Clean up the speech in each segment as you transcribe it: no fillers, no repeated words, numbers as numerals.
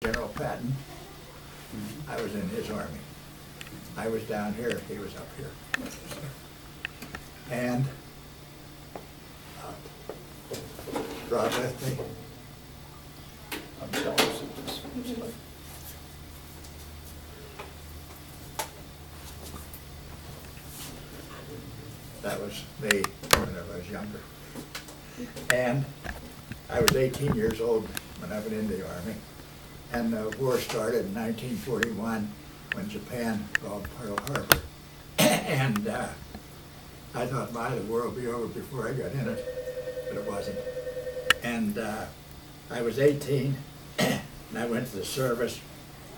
General Patton. I was in his army. I was down here, he was up here. And brought with me. I'm jealous of this. That was me when I was younger. And I was 18 years old when I went into the Army. And the war started in 1941 when Japan bombed Pearl Harbor. And I thought, my, the war will be over before I got in it, but it wasn't. And I was 18, and I went to the service.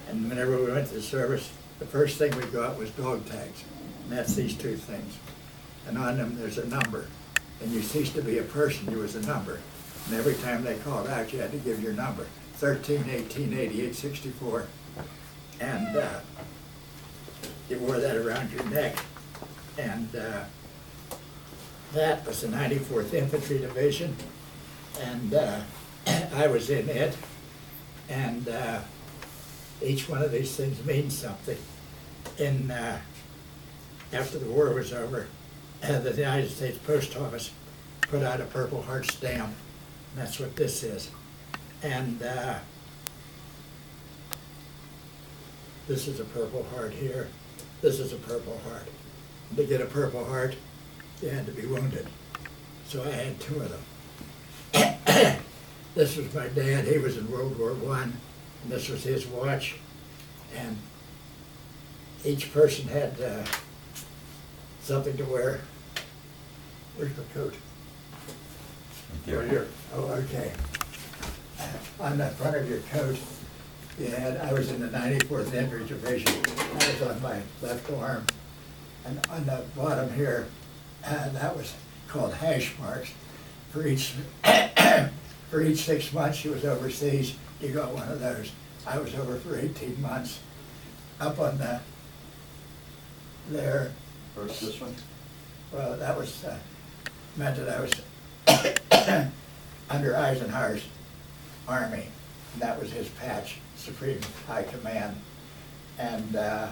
And whenever we went to the service, the first thing we got was dog tags. And that's these two things. And on them, there's a number. And you ceased to be a person, you was a number. And every time they called out, you had to give your number. 13, 18, 88, 64. And you wore that around your neck. And that was the 94th Infantry Division. And I was in it. And each one of these things means something. And after the war was over, the United States Post Office put out a Purple Heart stamp. And that's what this is. And this is a Purple Heart here. This is a Purple Heart. And to get a Purple Heart, you had to be wounded. So I had two of them. This was my dad. He was in World War I. And this was his watch. And each person had something to wear. Where's my coat? Right Here. Oh, okay. On the front of your coat, you had, I was in the 94th Infantry Division. That was on my left arm. And on the bottom here, that was called hash marks. For each, for each 6 months you was overseas, you got one of those. I was over for 18 months. Up on the, there. First, this one? Well, that was, meant that I was under Eisenhower's army. And that was his patch, Supreme High Command. And There's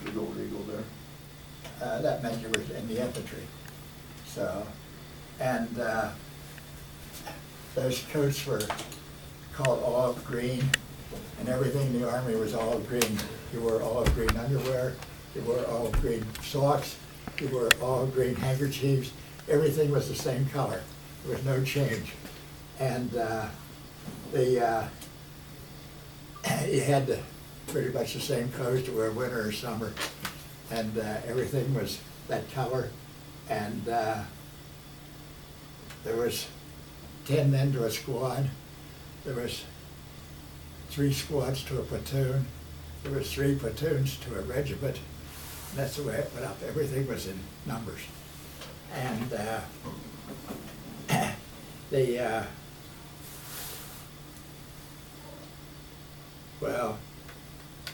the gold eagle there. that meant you were in the infantry. So, and those coats were called olive green, and everything in the Army was olive green. You wore olive green underwear, you wore olive green socks, you wore olive green handkerchiefs. Everything was the same color. There was no change. And you had pretty much the same clothes to wear winter or summer. And everything was that color. And there was 10 men to a squad. There was 3 squads to a platoon. There was 3 platoons to a regiment. And that's the way it went up. Everything was in numbers. And well,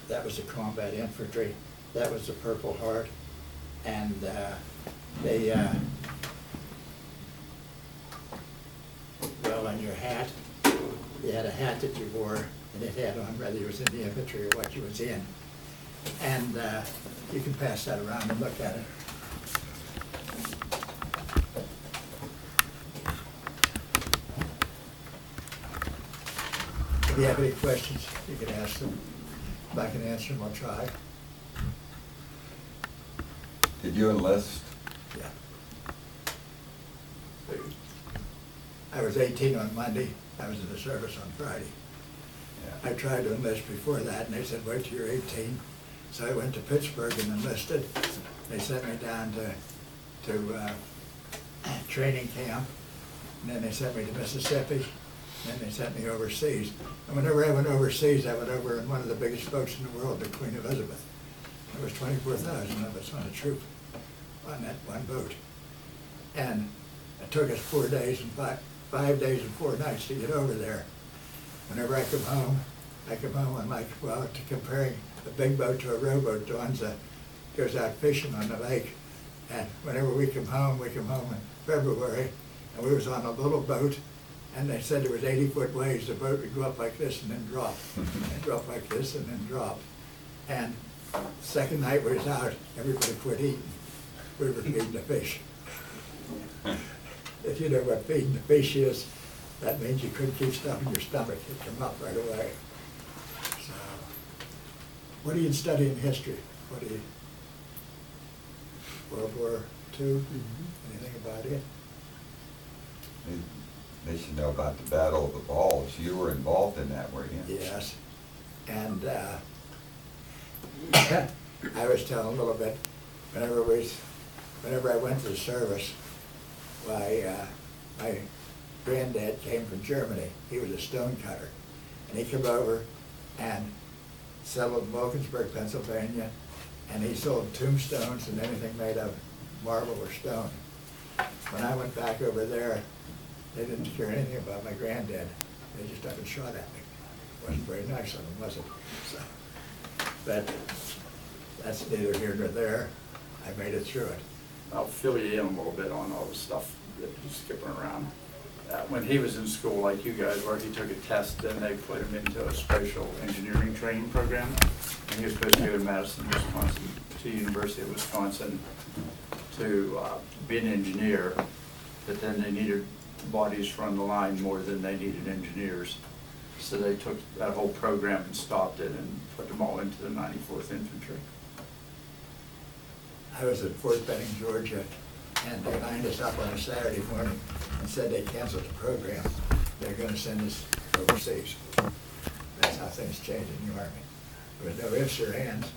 that was the combat infantry. That was the Purple Heart. And well, on your hat, you had a hat that you wore, and it had on whether you was in the infantry or what you was in. And you can pass that around and look at it. If you have any questions, you can ask them. If I can answer them, I'll try. Did you enlist? Yeah. I was 18 on Monday. I was in the service on Friday. Yeah. I tried to enlist before that, and they said, wait till you're 18. So I went to Pittsburgh and enlisted. They sent me down to training camp, and then they sent me to Mississippi, and then they sent me overseas. And whenever I went overseas, I went over in one of the biggest boats in the world, the Queen Elizabeth. There was 24,000 of us on a troop on that one boat. And it took us 4 days and 5 days and 4 nights to get over there. Whenever I come home, I'm like, well, to comparing a big boat to a rowboat, Dawn's goes out fishing on the lake. And whenever we come home in February, and we was on a little boat, And they said there was 80-foot waves. The boat would go up like this and then drop, and drop like this and then drop. And second night we was out, everybody quit eating. We were feeding the fish. If you know what feeding the fish is, that means you couldn't keep stuff in your stomach. It'd come up right away. So, what do you study in history? What do you, World War II? Anything about it? They should know about the Battle of the Balls. You were involved in that, weren't you? Yes. And I was telling a little bit, whenever I went to the service, my granddad came from Germany. He was a stone cutter. And he came over and settled in Wilkinsburg, Pennsylvania, and he sold tombstones and anything made of marble or stone. When I went back over there, they didn't care anything about my granddad. They just up and shot at me. Wasn't very nice of them, was it? So, but that's neither here nor there. I made it through it. I'll fill you in a little bit on all the stuff that he's skipping around. When he was in school like you guys were, he took a test and they put him into a spatial engineering training program. And he was supposed to go to Madison, Wisconsin, to University of Wisconsin to be an engineer, but then they needed bodies from the line more than they needed engineers. So they took that whole program and stopped it and put them all into the 94th Infantry. I was at Fort Benning, Georgia, and they lined us up on a Saturday morning and said they canceled the program. They're going to send us overseas. That's how things change in the Army. There was no ifs or ands.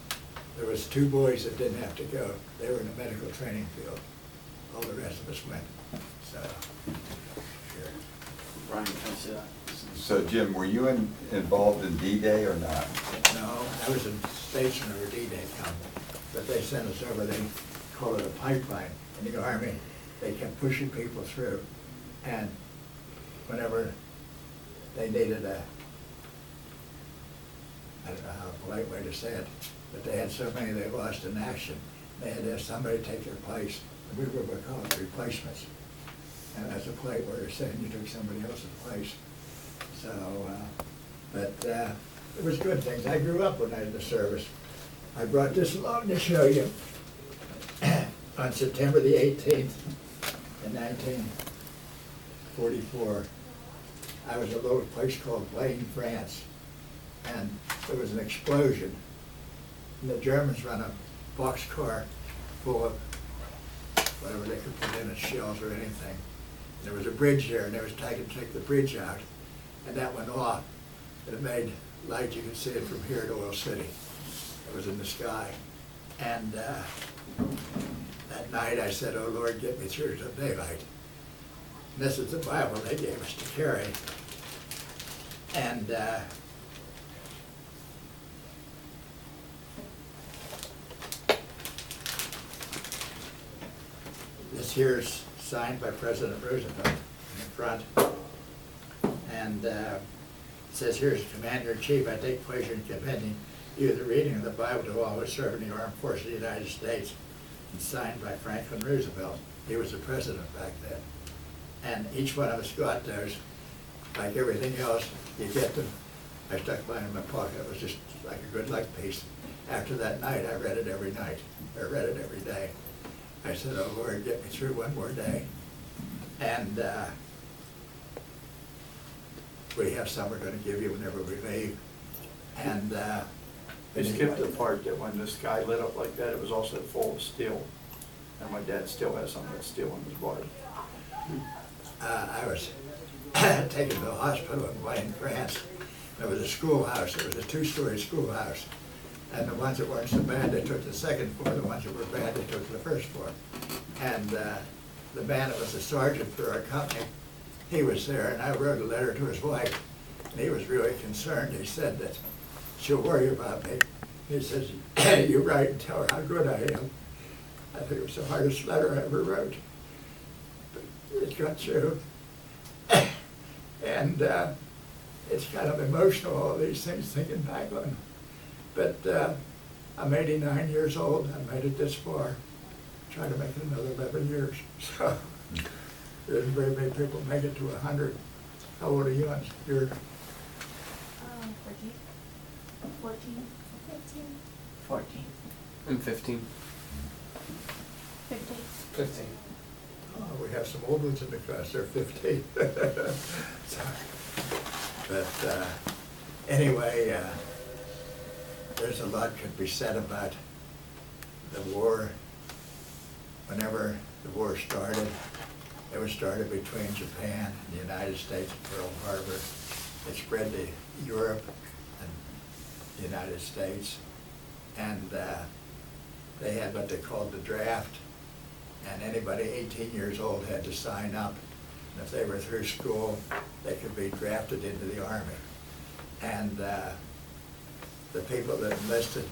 There was 2 boys that didn't have to go. They were in the medical training field. All the rest of us went. So, sure. Brian, can I see that? So Jim, were you involved in D-Day or not? No, I was in station over D-Day come, but they sent us over. They call it a pipeline in the Army. They kept pushing people through, and whenever they needed I don't know how a polite way to say it, but they had so many they lost in action. They had to have somebody take their place. We were what we call it replacements. And that's a polite word of saying you took somebody else's place. So, but it was good things. I grew up when I was in the service. I brought this along to show you. On September the 18th in 1944, I was at a little place called Blaine, France, and there was an explosion. And the Germans run a boxcar full of whatever they could put in it, shells or anything. And there was a bridge there, and they was trying to take the bridge out, and that went off. And it made light. You could see it from here to Oil City. It was in the sky. And that night I said, "Oh Lord, get me through to daylight." And this is the Bible they gave us to carry. And this here is signed by President Roosevelt in the front. And it says here, as Commander-in-Chief, I take pleasure in commending you the reading of the Bible to all who serve in the Armed Forces of the United States. And signed by Franklin Roosevelt. He was the president back then. And each one of us got those. Like everything else, you get them. I stuck mine in my pocket. It was just like a good luck piece. After that night, I read it every night. I read it every day. I said, "Oh Lord, get me through one more day." And we have some we're going to give you whenever we leave. And They skipped the part that when the sky lit up like that, it was also full of steel. And my dad still has some of that steel in his body. I was taken to the hospital in Blaine, France. There was a schoolhouse. It was a 2-story schoolhouse. And the ones that weren't so bad, they took the second floor. The ones that were bad, they took the first floor. And the man that was the sergeant for our company, he was there, and I wrote a letter to his wife. And he was really concerned. He said that she'll worry about me. He says, "You write and tell her how good I am." I think it was the hardest letter I ever wrote. But it got through. And it's kind of emotional, all these things, thinking back on. But I'm 89 years old. I made it this far. Try to make it another 11 years. So there's very many people make it to 100. How old are you? You're 14. 14. 15. 14. I'm 15. 15. 15. Oh, we have some old ones in the class, they're 15. So, but anyway, there's a lot could be said about the war. Whenever the war started, it was started between Japan and the United States at Pearl Harbor. It spread to Europe and the United States. And they had what they called the draft. And anybody 18 years old had to sign up. And if they were through school, they could be drafted into the Army. And the people that enlisted,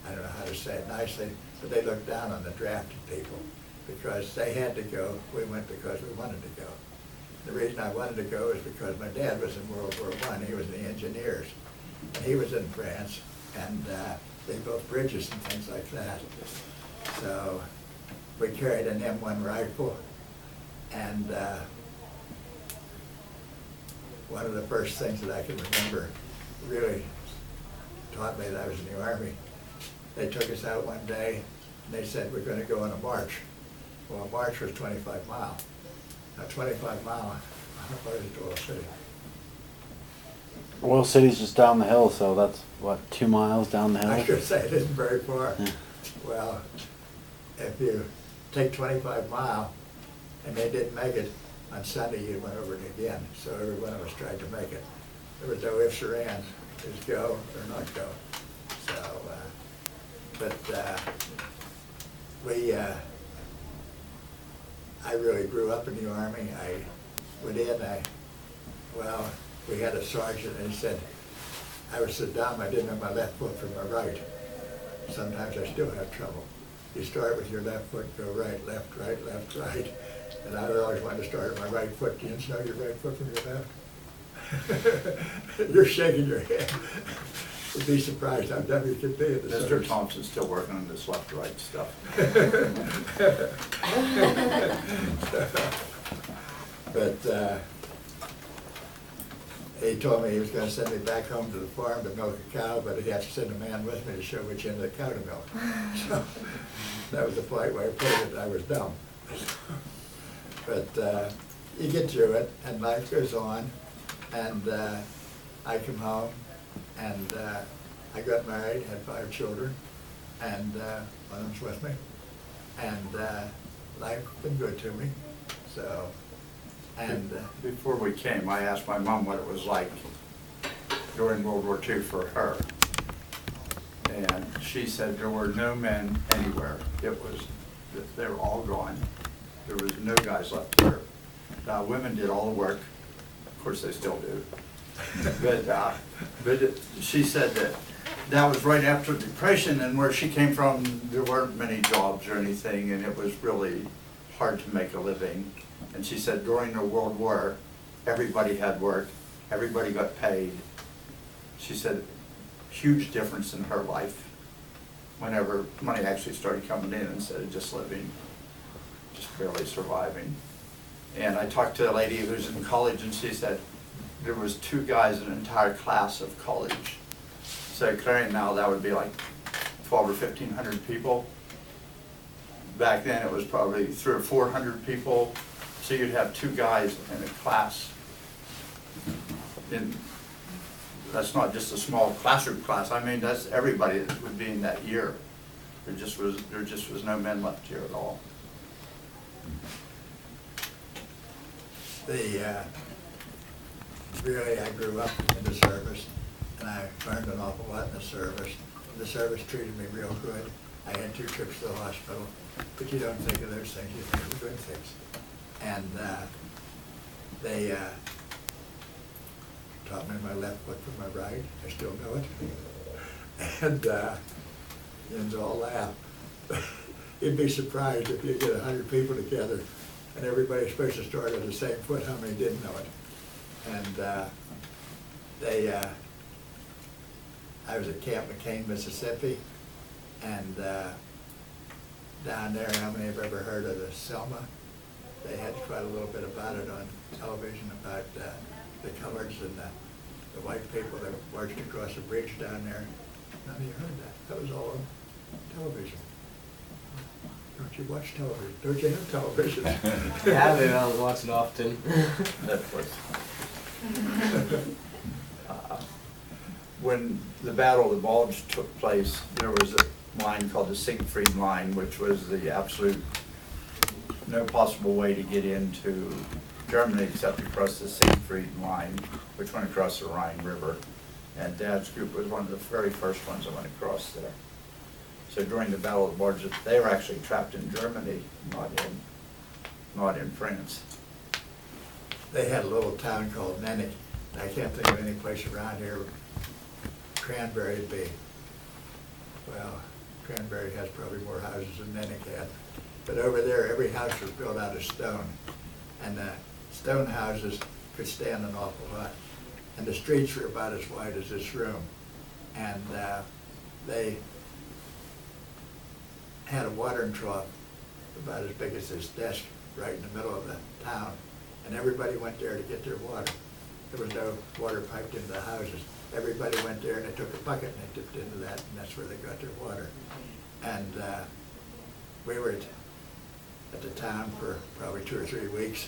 I don't know how to say it nicely, but they looked down on the drafted people because they had to go. We went because we wanted to go. The reason I wanted to go is because my dad was in World War I. He was in the engineers. And he was in France, and they built bridges and things like that. So we carried an M1 rifle, and one of the first things that I can remember really taught me that I was in the Army. They took us out one day, and they said, we're going to go on a march. Well, a march was 25 miles. Now, 25 miles, how far is it to Oil City? Oil City's just down the hill, so that's, what, 2 miles down the hill? I should say it isn't very far. Yeah. Well, if you take 25 miles, and they didn't make it, on Sunday you went over it again. So every one of us tried to make it. There was no ifs or ands. It was go or not go. So, I really grew up in the Army. I went in, we had a sergeant, and he said, I was so dumb I didn't know my left foot from my right. Sometimes I still have trouble. You start with your left foot, go right, left, right, left, right. And I always wanted to start with my right foot. Do you know your right foot from your left? You're shaking your head. You'd be surprised how dumb you could be at the Mr. service. Thompson's still working on this left-right stuff. But he told me he was gonna send me back home to the farm to milk a cow, but he'd have to send a man with me to show which end of the cow to milk. So that was the polite way of putting it. I was dumb. But you get through it, and life goes on. And I come home, and I got married, had 5 children, and one of them's with me. And life's been good to me. So, and Before we came, I asked my mom what it was like during World War II for her. And she said there were no men anywhere. They were all gone. There was no guys left there. Women did all the work. Of course, they still do. But she said that was right after the Depression, and where she came from, there weren't many jobs or anything, and it was really hard to make a living. And she said during the World War, everybody had work, everybody got paid. She said, huge difference in her life whenever money actually started coming in instead of just living, just barely surviving. And I talked to a lady who's in college, and she said there was 2 guys in an entire class of college. So currently now that would be like 12 or 1,500 people. Back then it was probably 300 or 400 people. So you'd have 2 guys in a class. And that's not just a small classroom class. I mean, that's everybody that would be in that year. There just was no men left here at all. Really, I grew up in the service, and I learned an awful lot in the service. The service treated me real good. I had 2 trips to the hospital, but you don't think of those things, you think of good things. And they taught me my left foot from my right. I still know it. And you all laugh. You'd be surprised if you get 100 people together and everybody's supposed to start on the same foot, how many didn't know it. And I was at Camp McCain, Mississippi, and down there, how many have ever heard of the Selma? they had quite a little bit about it on television, about the colors and the white people that marched across the bridge down there. None of you heard that. That was all on television. Don't you watch television? Don't you have television? Yeah, I don't watch it often. Netflix. When the Battle of the Bulge took place, there was a line called the Siegfried Line, which was the absolute no possible way to get into Germany except across the Siegfried Line, which went across the Rhine River. And Dad's group was one of the very first ones that went across there. So during the Battle of the Bulge, they were actually trapped in Germany, not in France. They had a little town called Nennick. I can't think of any place around here. Cranberry would be, well, Cranberry has probably more houses than Nennick had. But over there, every house was built out of stone. And the stone houses could stand an awful lot. And the streets were about as wide as this room. And they had a watering trough about as big as this desk right in the middle of the town. And everybody went there to get their water. There was no water piped into the houses. Everybody went there and they took a bucket and they dipped into that, and that's where they got their water. And we were at the town for probably 2 or 3 weeks.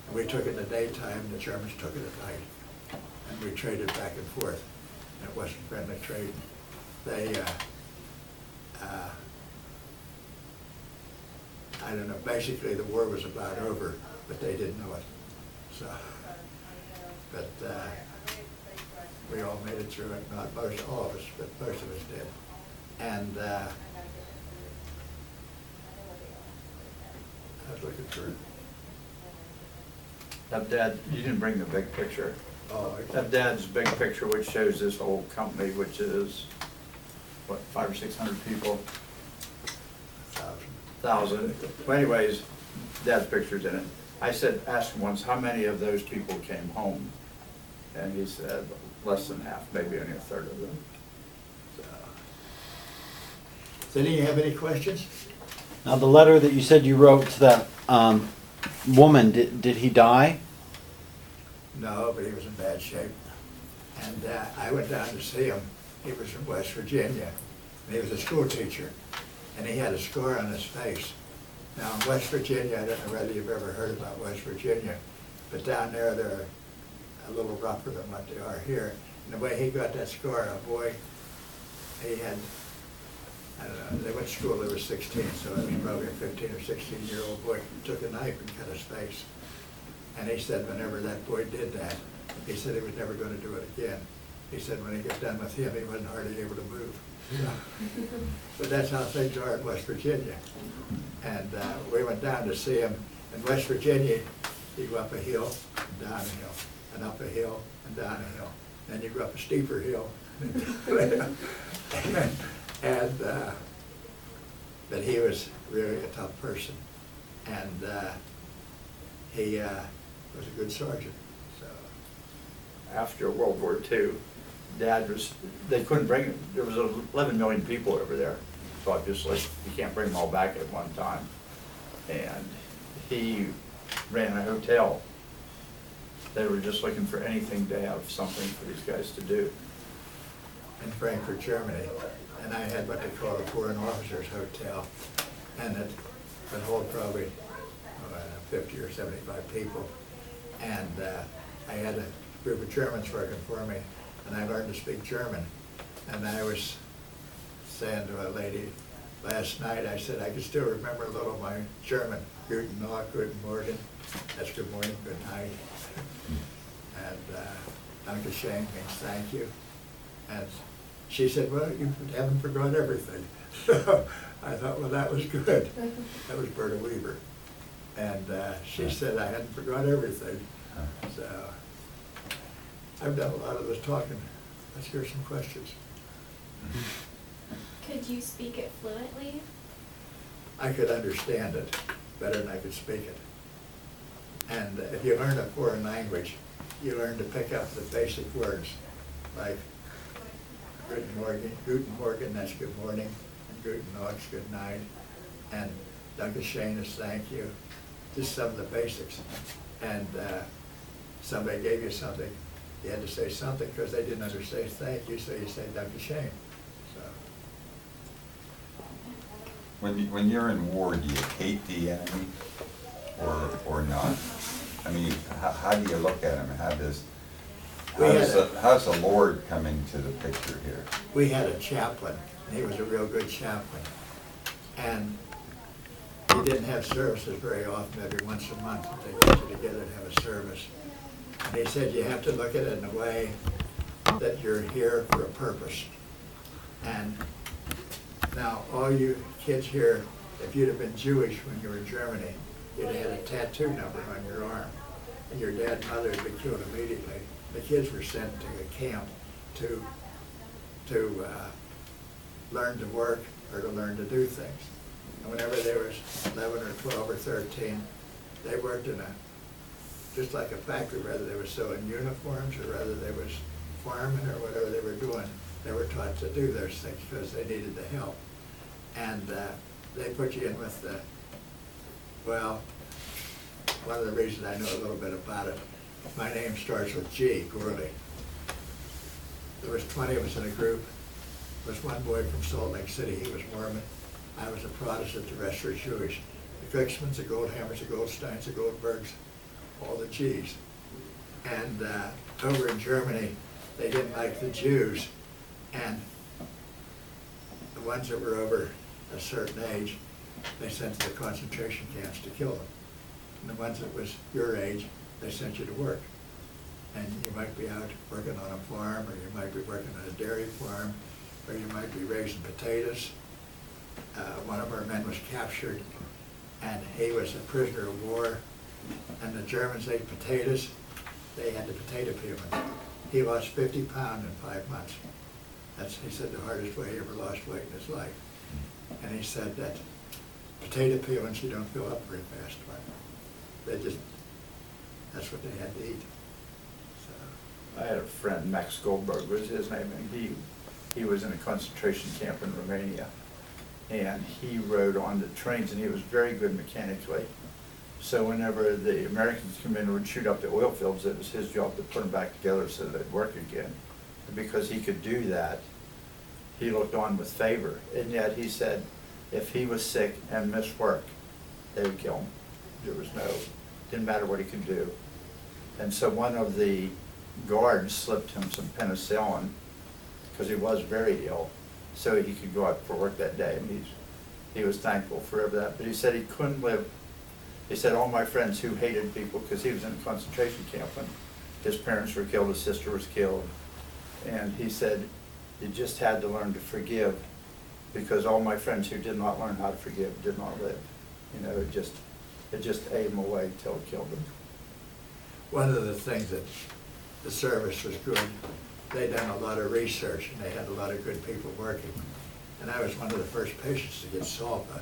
And we took it in the daytime, and the Germans took it at night. And we traded back and forth. And it wasn't friendly trading. They, I don't know, basically the war was about over, but they didn't know it. So, but we all made it through it, not most, all of us, but most of us did. And I was looking for it. Have Dad, you didn't bring the big picture. Oh, Have Dad's big picture, which shows this whole company, which is, what, 500 or 600 people? 1,000. Well, anyways, Dad's picture's in it. I said, asked him once, how many of those people came home? And he said, less than half, maybe only a third of them. So. Does any have any questions? Now, the letter that you said you wrote to that woman, did he die? No, but he was in bad shape. And I went down to see him. He was from West Virginia. And he was a school teacher. And he had a scar on his face. Now, in West Virginia, I don't know whether you've ever heard about West Virginia, but down there, they're a little rougher than what they are here. And the way he got that scar, a boy, he had, I don't know, they went to school, they were 16, so I mean, probably a 15 or 16-year-old boy took a knife and cut his face. And he said whenever that boy did that, he said he was never going to do it again. He said when he got done with him, he wasn't hardly able to move. But that's how things are in West Virginia. And we went down to see him. In West Virginia, you go up a hill and down a hill, and up a hill and down a hill. Then you go up a steeper hill. And but he was really a tough person. And he was a good sergeant. So. After World War II, Dad was, they couldn't bring him, there was 11 million people over there, so obviously you can't bring them all back at one time. And he ran a hotel. They were just looking for anything to have something for these guys to do. In Frankfurt, Germany, and I had what they call a foreign officers hotel, and it would hold probably 50 or 75 people. And I had a group of Germans working for me, and I learned to speak German. And I was saying to a lady last night, I said I can still remember a little of my German. Guten Tag, Guten Morgen, that's good morning, good night. And Danke schön means thank you. And she said, well, you haven't forgot everything. So I thought, well, that was good. That was Berta Weaver. And she said I hadn't forgot everything. So I've done a lot of this talking. Let's hear some questions. Could you speak it fluently? I could understand it better than I could speak it. And if you learn a foreign language, you learn to pick up the basic words, like Guten Morgen, that's good morning, and Guten Nacht, good night, and Danke schön is thank you, just some of the basics. And somebody gave you something, you had to say something because they didn't understand thank you, so you said don't be ashamed. So, When you're in war, do you hate the enemy or not? I mean, how do you look at him? How's the Lord come into the picture here? we had a chaplain, and he was a real good chaplain. And he didn't have services very often, every once a month, they get you together to have a service. And he said, you have to look at it in a way that you're here for a purpose. And now, all you kids here, if you'd have been Jewish when you were in Germany, you'd have had a tattoo number on your arm, and your dad and mother would be killed immediately. The kids were sent to a camp to learn to work or to learn to do things. And whenever they was 11 or 12 or 13, they worked in just like a factory, whether they were sewing uniforms or whether they was farming or whatever they were doing. They were taught to do those things because they needed the help. And they put you in with well, one of the reasons I know a little bit about it, my name starts with G, Gourley. There was 20 of us in a group. There was one boy from Salt Lake City, he was Mormon. I was a Protestant, the rest were Jewish. The Glicksmans, the Goldhammers, the Goldsteins, the Goldbergs, all the G's. And over in Germany, they didn't like the Jews, and the ones that were over a certain age, they sent to the concentration camps to kill them. And the ones that was your age, they sent you to work. And you might be out working on a farm, or you might be working on a dairy farm, or you might be raising potatoes. One of our men was captured, and he was a prisoner of war, and the Germans ate potatoes. They had the potato peeling. He lost 50 pounds in 5 months. That's, he said, the hardest way he ever lost weight in his life. And he said that potato peelings you don't fill up very fast, but that's what they had to eat. So, I had a friend, Max Goldberg was his name, and he was in a concentration camp in Romania. And he rode on the trains, and he was very good mechanically. So whenever the Americans come in and would shoot up the oil fields, it was his job to put them back together so they'd work again. And because he could do that, he looked on with favor. And yet he said if he was sick and missed work, they would kill him. There was didn't matter what he could do. And so one of the guards slipped him some penicillin because he was very ill, so he could go out for work that day. And he was thankful for that. But he said he couldn't live. He said all my friends who hated people, because he was in a concentration camp and his parents were killed, his sister was killed. And he said, you just had to learn to forgive, because all my friends who did not learn how to forgive did not live. You know, it just ate them away till it killed them. one of the things that the service was good, they'd done a lot of research and they had a lot of good people working. And I was one of the first patients to get sulfa.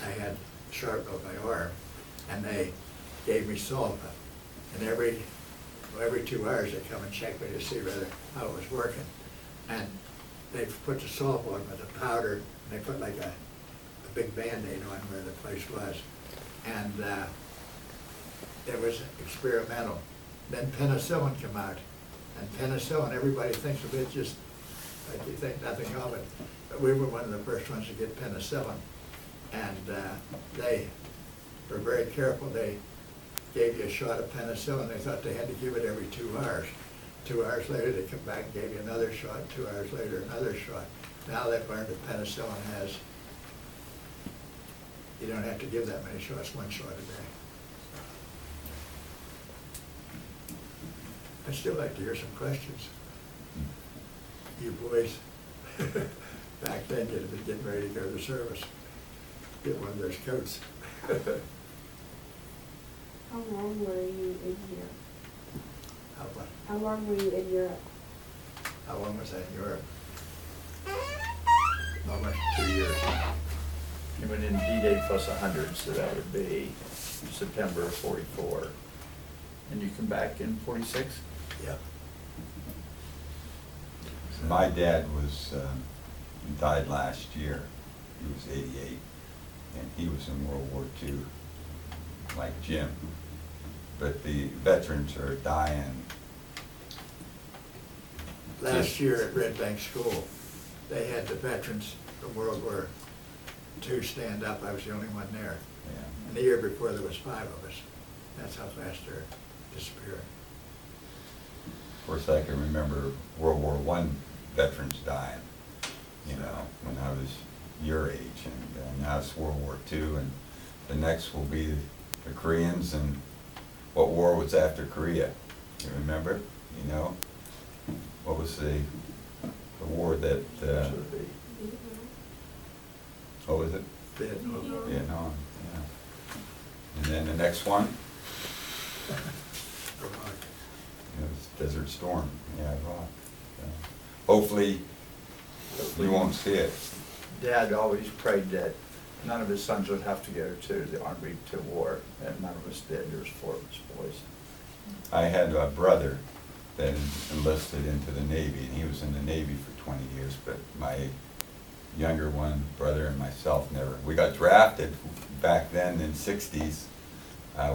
I had sharp of my arm, and they gave me sulfa. And every 2 hours they come and check me to see whether how it was working. And they put the sulfa on with a powder, and they put like a big Band-Aid on where the place was. And it was experimental. Then penicillin came out. And penicillin, everybody thinks of it just like you think nothing of it. But we were one of the first ones to get penicillin. And they were very careful. They gave you a shot of penicillin. They thought they had to give it every 2 hours. 2 hours later, they come back and gave you another shot. 2 hours later, another shot. Now they've learned that penicillin has, you don't have to give that many shots, 1 shot a day. I'd still like to hear some questions. You boys, back then, you'd have been getting ready to go to service. Get one of those coats. How long were you in Europe? How long were you in Europe? How long was that in Europe? Almost 2 years. He went in D-Day plus 100, so that would be September of 44. And you come back in 46? Yep. My dad died last year. He was 88, and he was in World War II. like Jim, but the veterans are dying. Last year at Red Bank School, they had the veterans from World War II stand up. I was the only one there. Yeah. And the year before, there was 5 of us. That's how fast they're disappearing. Of course, I can remember World War I veterans dying, you know, when I was your age, and now it's World War II, and the next will be the Koreans, and what war was after Korea? You remember? You know? What was the war that, what was it? Vietnam. Vietnam, yeah. And then the next one, Iraq. it was Desert Storm, yeah, Iraq. Hopefully, you won't see it. Dad always prayed that none of his sons would have to go to the army to war, and none of us did. There was 4 of us boys. I had a brother that enlisted into the Navy, and he was in the Navy for 20 years, but my younger one, brother and myself never. We got drafted back then in '60s.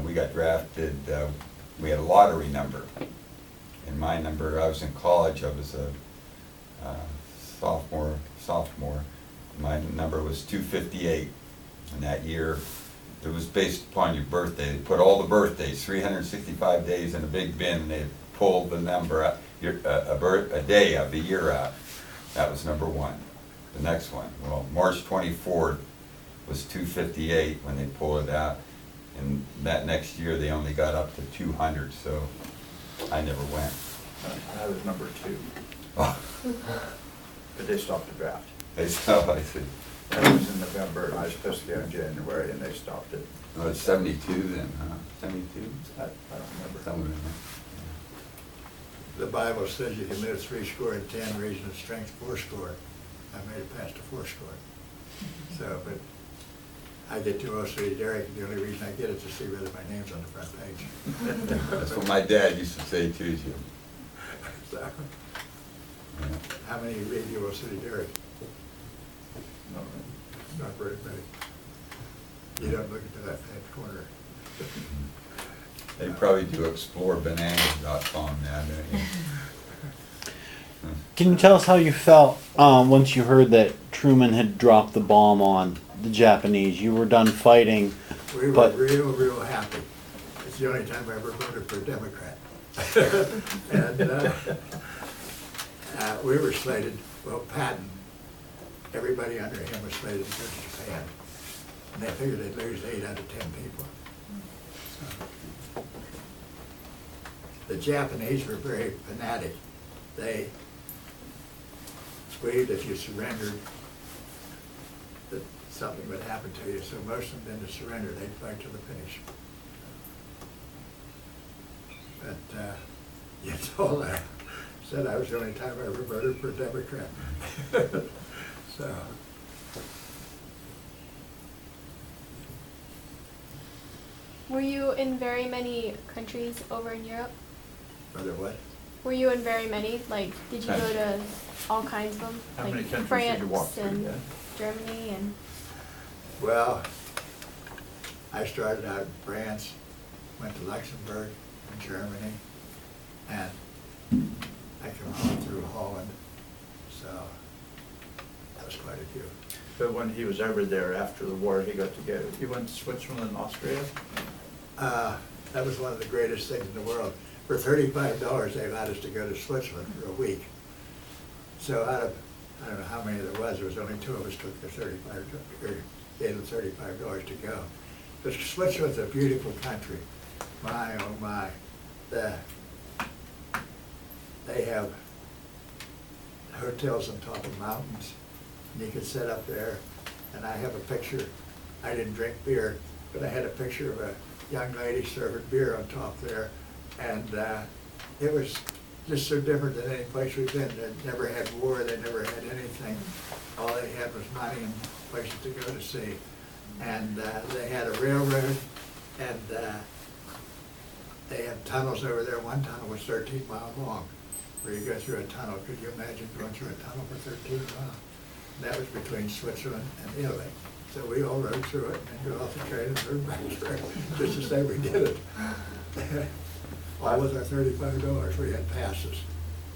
We got drafted, we had a lottery number. And my number, I was in college, I was a sophomore. My number was 258. And that year, it was based upon your birthday. They put all the birthdays, 365 days in a big bin, and they pulled the number out, a day of the year out. That was number 1. The next one, well, March 24th was 258 when they pulled it out. And that next year, they only got up to 200, so I never went. I was number 2, but they stopped the draft. They saw, I said, That was in November, and I was supposed to go in January, and they stopped it. oh, it's 72 then, huh? 72? I don't remember. Somewhere in The Bible says you can live 70, reason of strength 40. I made it past the 40. So, but I get too OCD, Derek, the only reason I get it is to see whether my name's on the front page. there. That's what my dad used to say too, Jim. So, Yeah. how many read you OCD, Derek? No, Not very many. You don't look into that fat corner. They probably do explorebananas.com now, don't you? Can you tell us how you felt once you heard that Truman had dropped the bomb on the Japanese? You were done fighting. We were But- real happy. It's the only time I ever voted for a Democrat. And we were slated, well, Patton, everybody under him was slated to go to Japan. And they figured they'd lose 8 out of 10 people. So, the Japanese were very fanatic. They believed if you surrendered, that something would happen to you. So most of them didn't surrender, they'd fight to the finish. But it's all said I was the only time I ever voted for a Democrat. So. Were you in very many countries over in Europe? Whether what? Were you in very many? Like, did you go to all kinds of them? How like many countries France did you walk through? and Yeah. Germany and Well, I started out in France, went to Luxembourg and Germany, and I came on through Holland, so that was quite a few. But when he was over there after the war, he got to go, he went to Switzerland and Austria? That was one of the greatest things in the world. For $35, they allowed us to go to Switzerland for a week. So out of, I don't know how many there was only 2 of us took the gave them $35 to go. But Switzerland's a beautiful country. My, oh my. They have hotels on top of mountains, and you can sit up there, and I have a picture. I didn't drink beer, but I had a picture of a young lady serving beer on top there, and it was just so different than any place we've been. They never had war, they never had anything. All they had was money and places to go to see. And they had a railroad, and they had tunnels over there. One tunnel was 13 miles long, where you go through a tunnel. Could you imagine going through a tunnel for 13 miles? And that was between Switzerland and Italy. So we all rode through it and got off the train and rode back through it, just to say we did it. All with our $35, we had passes.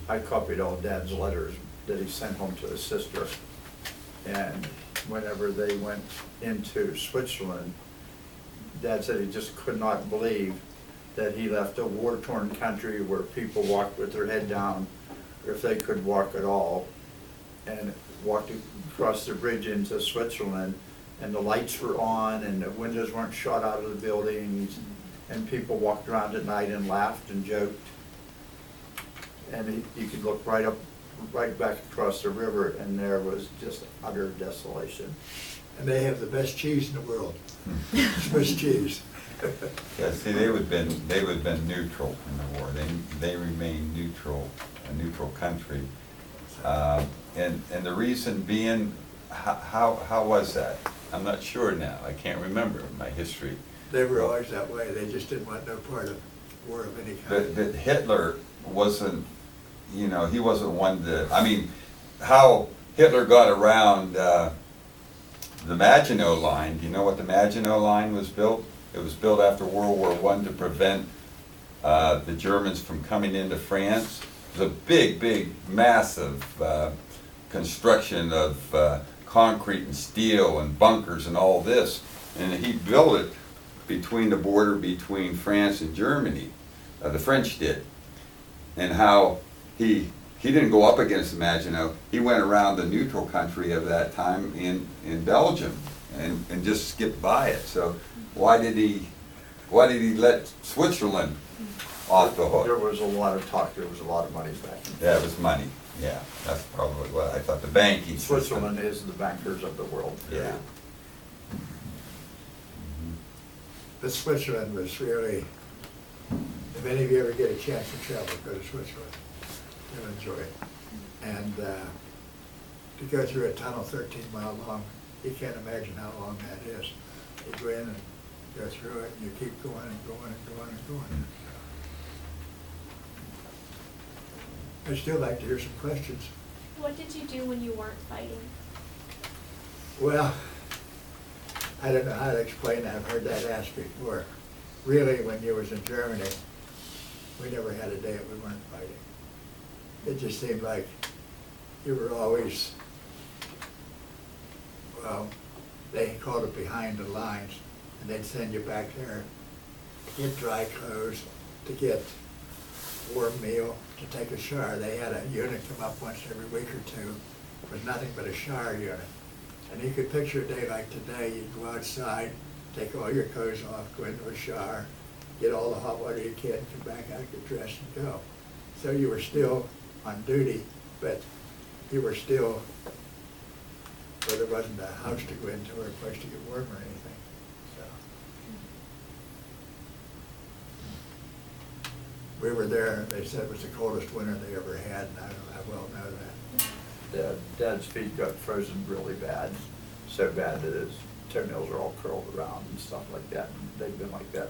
I copied all Dad's letters that he sent home to his sister. And whenever they went into Switzerland, Dad said he just could not believe that he left a war-torn country where people walked with their head down, if they could walk at all, and walked across the bridge into Switzerland, and the lights were on, and the windows weren't shot out of the buildings, and people walked around at night and laughed and joked. And you could look right back across the river, and there was just utter desolation. And they have the best cheese in the world, Swiss cheese. Yeah, see, they would have been neutral in the war. They remained neutral, a neutral country. And the reason being, how was that? I'm not sure now. I can't remember my history. They were always that way. They just didn't want no part of war of any kind. But Hitler wasn't, he wasn't one to, I mean, how Hitler got around the Maginot Line. Do you know what the Maginot Line was built? It was built after World War I to prevent the Germans from coming into France. It was a big, massive construction of concrete and steel and bunkers and all this. And he built it between the border between France and Germany. The French did. And how he didn't go up against the Maginot. He went around the neutral country of that time in Belgium and just skipped by it. So why did he let Switzerland off the hook? There was a lot of talk, there was a lot of money back in. Yeah, it was money. Yeah, that's probably what I thought. The banking system. Switzerland is the bankers of the world. Yeah. But Switzerland was really, if any of you ever get a chance to travel, go to Switzerland. You'll enjoy it. And to go through a tunnel 13 mile long, you can't imagine how long that is. You go in and go through it, and you keep going and going and going and going. I'd still like to hear some questions. What did you do when you weren't fighting? Well, I don't know how to explain that. I've heard that asked before. Really, when you was in Germany, we never had a day that we weren't fighting. It just seemed like you were always, well, they called it behind the lines, and they'd send you back there to get dry clothes, to get warm meal, to take a shower. They had a unit come up once every week or two. It was nothing but a shower unit. And you could picture a day like today, you'd go outside, take all your clothes off, go into a shower, get all the hot water you can, come back out, get dressed and go. So you were still on duty, but you were still, where there wasn't a house to go into or a place to get warm or anything. So we were there, they said it was the coldest winter they ever had, and I well know that. Dad's feet got frozen really bad, so bad that his toenails are all curled around and stuff like that. And they've been like that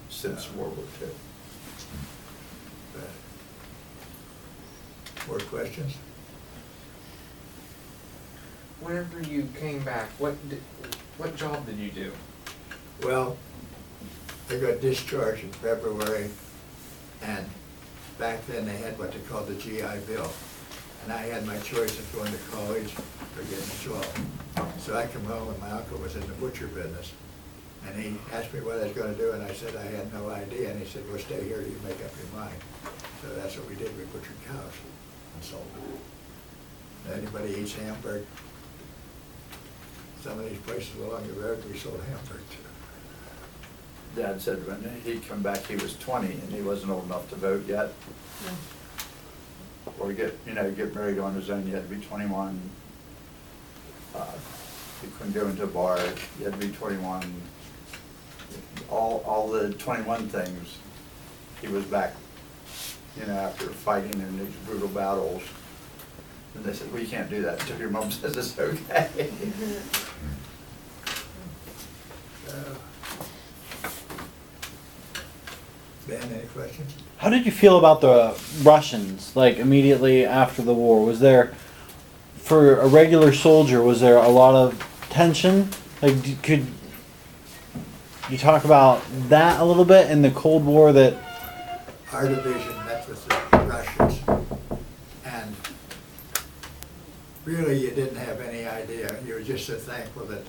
since World War II. More questions? Whenever you came back, what job did you do? Well, I got discharged in February, and back then they had what they called the GI Bill. And I had my choice of going to college or getting a job. So I come home and my uncle was in the butcher business. And he asked me what I was going to do, and I said I had no idea. And he said, well, stay here till you make up your mind. So that's what we did. We butchered cows and sold them. Anybody eats Hamburg? Some of these places along the road, we sold Hamburg to. Dad said when he come back, he was 20 and he wasn't old enough to vote yet. Or get married on his own, you had to be 21. You couldn't go into a bar, you had to be 21. All the 21 things, he was back, after fighting in these brutal battles. And they said, well, you can't do that until your mom says it's okay. Ben, any questions? How did you feel about the Russians, like immediately after the war? Was there, for a regular soldier, was there a lot of tension? Like, could you talk about that a little bit in the Cold War? That Our division met with the Russians, and really you didn't have any idea. You were just so thankful that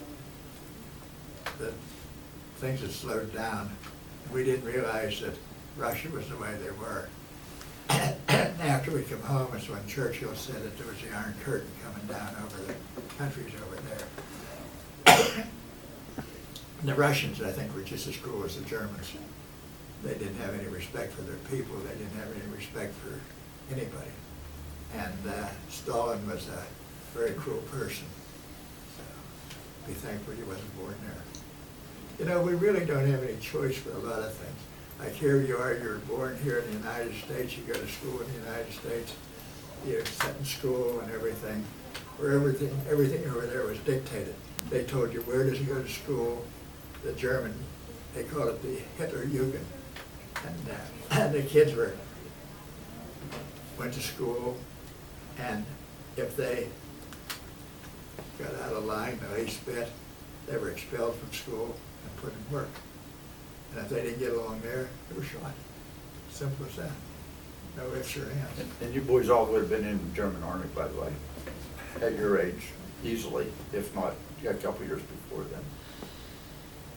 things had slowed down. We didn't realize that Russia was the way they were. And after we come home is when Churchill said that there was the Iron Curtain coming down over the countries over there. And the Russians, I think, were just as cruel as the Germans. They didn't have any respect for their people. They didn't have any respect for anybody. And Stalin was a very cruel person. So be thankful he wasn't born there. You know, we really don't have any choice for a lot of things. Like here you are, you're born here in the United States, you go to school in the United States, you're set in school and everything. Where everything over there was dictated. They told you where does he go to school. The German, they call it the Hitler Jugend. And the kids went to school, and if they got out of line the least bit, they were expelled from school and put in work. And if they didn't get along there, they were shot. Simple as that. No ifs or ands. And you boys all would have been in the German army, by the way, at your age, easily, if not a couple years before then.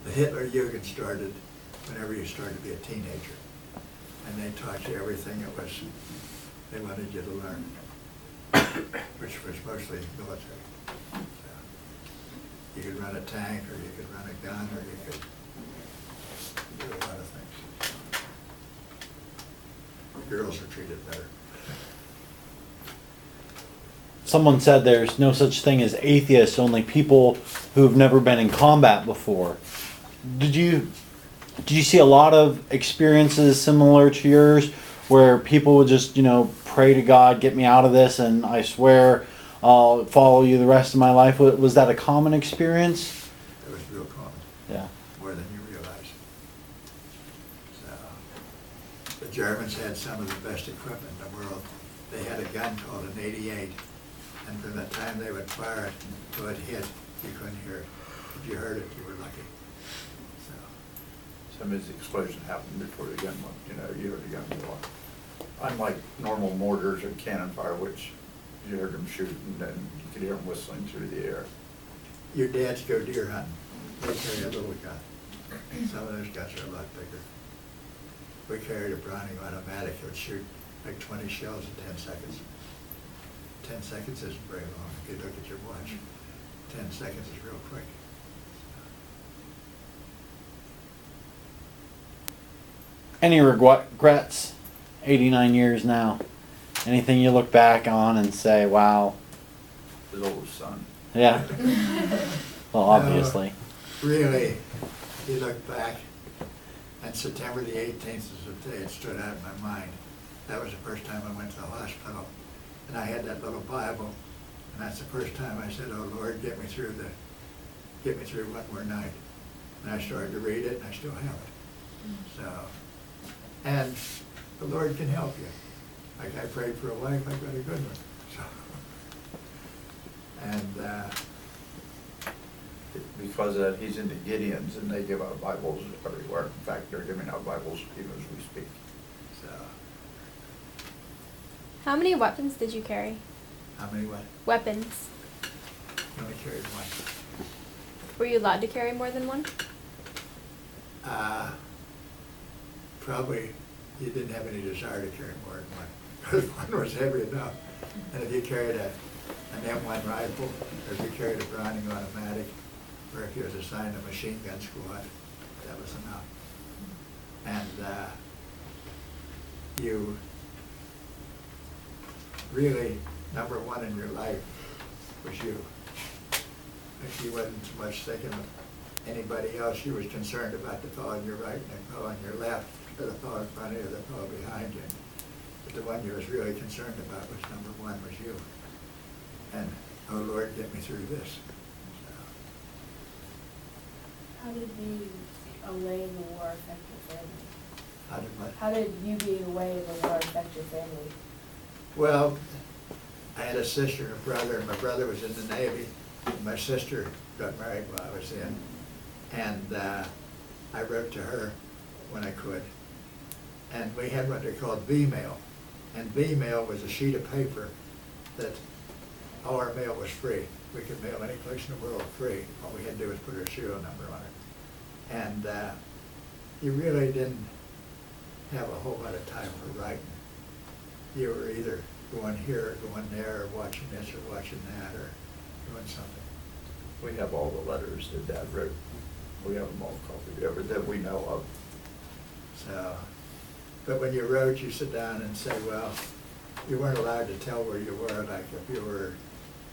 The Hitler Jugend started whenever you started to be a teenager. And they taught you everything it was, they wanted you to learn, which was mostly military. So you could run a tank, or you could run a gun, or you could do a lot of things. The girls were treated better. someone said there's no such thing as atheists, only people who've never been in combat before. Did you see a lot of experiences similar to yours where people would just, pray to God, get me out of this, and I swear I'll follow you the rest of my life? Was that a common experience? It was real common. Yeah. More than you realize. So, the Germans had some of the best equipment in the world. They had a gun called an 88, and from the time they would fire it till it hit, you couldn't hear it. If you heard it, you were lucky. So, Some of the explosion happened before the gun went, you heard the gun go off. Unlike normal mortars or cannon fire, which you heard them shoot and then you could hear them whistling through the air. your dads go deer hunting. They carry a little gun. Some of those guns are a lot bigger. We carried a Browning automatic that would shoot like 20 shells in 10 seconds. 10 seconds isn't very long if you look at your watch. 10 seconds is real quick. Any regrets? 89 years now. Anything you look back on and say, wow. His oldest son. Yeah. Well, obviously. Really, you look back, and September the 18th is the day it stood out in my mind. That was the first time I went to the hospital. And I had that little Bible, and that's the first time I said, oh Lord, get me through one more night. And I started to read it, and I still have it. So, and the Lord can help you. Like I prayed for a wife, I got a good one. So, and Because he's into Gideons and they give out Bibles everywhere. In fact, they're giving out Bibles even as we speak. so, How many weapons did you carry? how many what? Weapons. Only carried one. Were you allowed to carry more than one? Probably you didn't have any desire to carry more than one, because one was heavy enough. And if you carried an M1 rifle, or if you carried a Browning automatic, or if you was assigned a machine gun squad, that was enough. And you really, number one in your life was you. If you wasn't so much thinking of anybody else, you was concerned about the fellow on your right and the fellow on your left, or the fellow in front of you, or the fellow behind you. But the one you was really concerned about was number one, was you. And, oh Lord, get me through this. So, How did being away in the war affect your family? how did what? How did you being away in the war affect your family? Well, I had a sister and a brother, and my brother was in the Navy, and and my sister got married while I was in, and I wrote to her when I could. And we had what they called V-mail, and V-mail was a sheet of paper that all our mail was free. We could mail any place in the world free. All we had to do was put our serial number on it. And you really didn't have a whole lot of time for writing. You were either going here or going there, or watching this or watching that, or doing something. We have all the letters that Dad wrote. We have them all copied over that we know of. So, but when you wrote, you sit down and say, well, you weren't allowed to tell where you were. Like if you were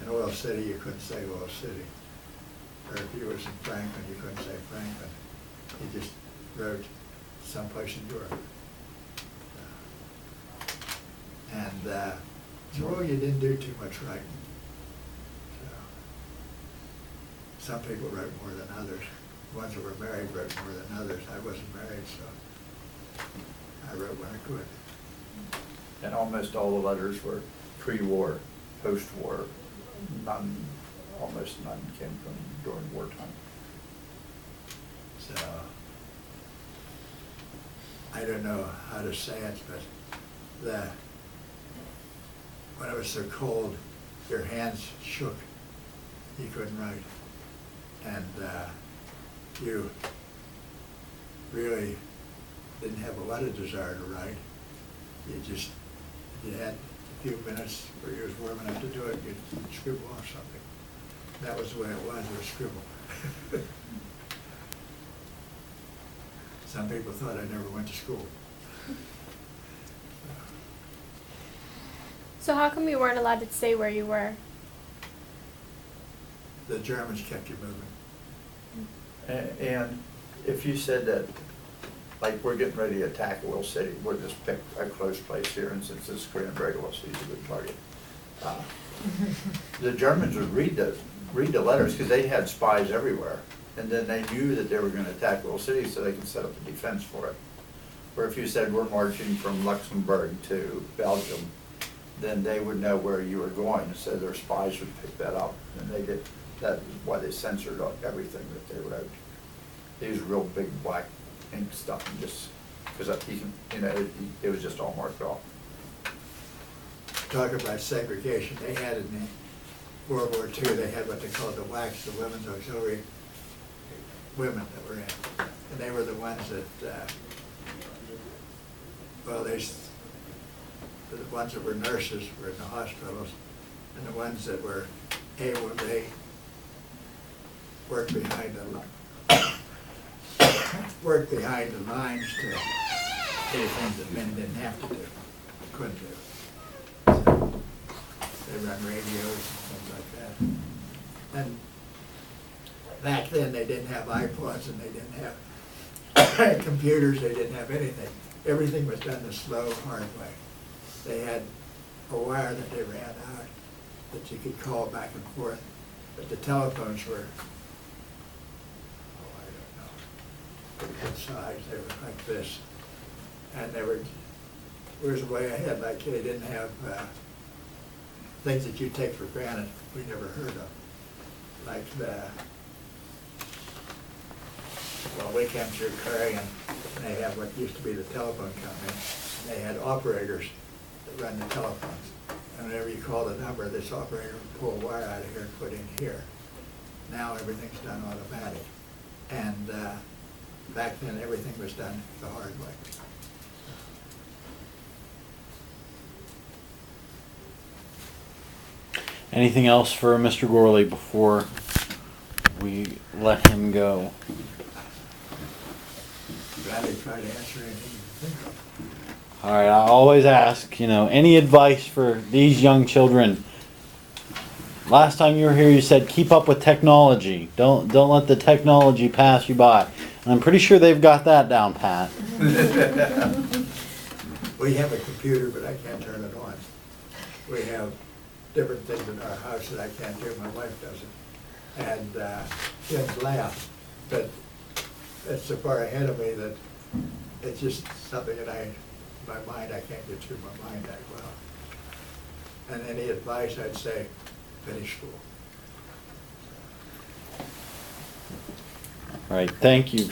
in Oil City, you couldn't say Oil City. Or if you was in Franklin, you couldn't say Franklin. You just wrote someplace in Europe. And so you didn't do too much writing. So, some people wrote more than others. The ones that were married wrote more than others. I wasn't married, so I wrote when I could. And almost all the letters were pre-war, post-war. None, almost none came from during wartime. So I don't know how to say it, but when it was so cold, your hands shook. You couldn't write. And you really didn't have a lot of desire to write. You had a few minutes where you was warm enough to do it, you'd scribble off something. That was the way it was scribble. Some people thought I never went to school. So how come you weren't allowed to say where you were? The Germans kept you moving. And if you said that, like, we're getting ready to attack Oil City, we'll just pick a close place here, and since it's Korean regular, so he's a good target. The Germans would read the letters, because they had spies everywhere, and then they knew that they were going to attack Oil City, so they could set up a defense for it. Or if you said we're marching from Luxembourg to Belgium, then they would know where you were going, and so their spies would pick that up, and they did. That's why they censored everything that they wrote. They used real big black ink stuff, and just because it was just all marked off. Talk about segregation. They had in the World War II, they had what they called the WACs, the Women's Auxiliary Women that were in. And they were the ones that, the ones that were nurses were in the hospitals, and the ones that were able, they worked behind the lines to do things that men didn't have to do, couldn't do. So they run radios and things like that. And back then they didn't have iPods and they didn't have computers, they didn't have anything. Everything was done the slow, hard way. They had a wire that they ran out that you could call back and forth, but the telephones were, good size. They were like this, and they were way ahead. Like they didn't have things that you take for granted. We never heard of, like we came through Clarion, and they had what used to be the telephone company. And they had operators that run the telephones, and whenever you called a number, this operator would pull a wire out of here and put in here. Now everything's done automatic, and back then, everything was done the hard way. Anything else for Mr. Gourley before we let him go? Glad they tried to answer anything you think of. All right, I always ask, any advice for these young children? Last time you were here, you said keep up with technology. Don't let the technology pass you by. And I'm pretty sure they've got that down pat. We have a computer, but I can't turn it on. We have different things in our house that I can't do. My wife does it. And kids laugh, but it's so far ahead of me that it's just something that in my mind, I can't get through my mind that well. And any advice, I'd say, finish school. All right, thank you.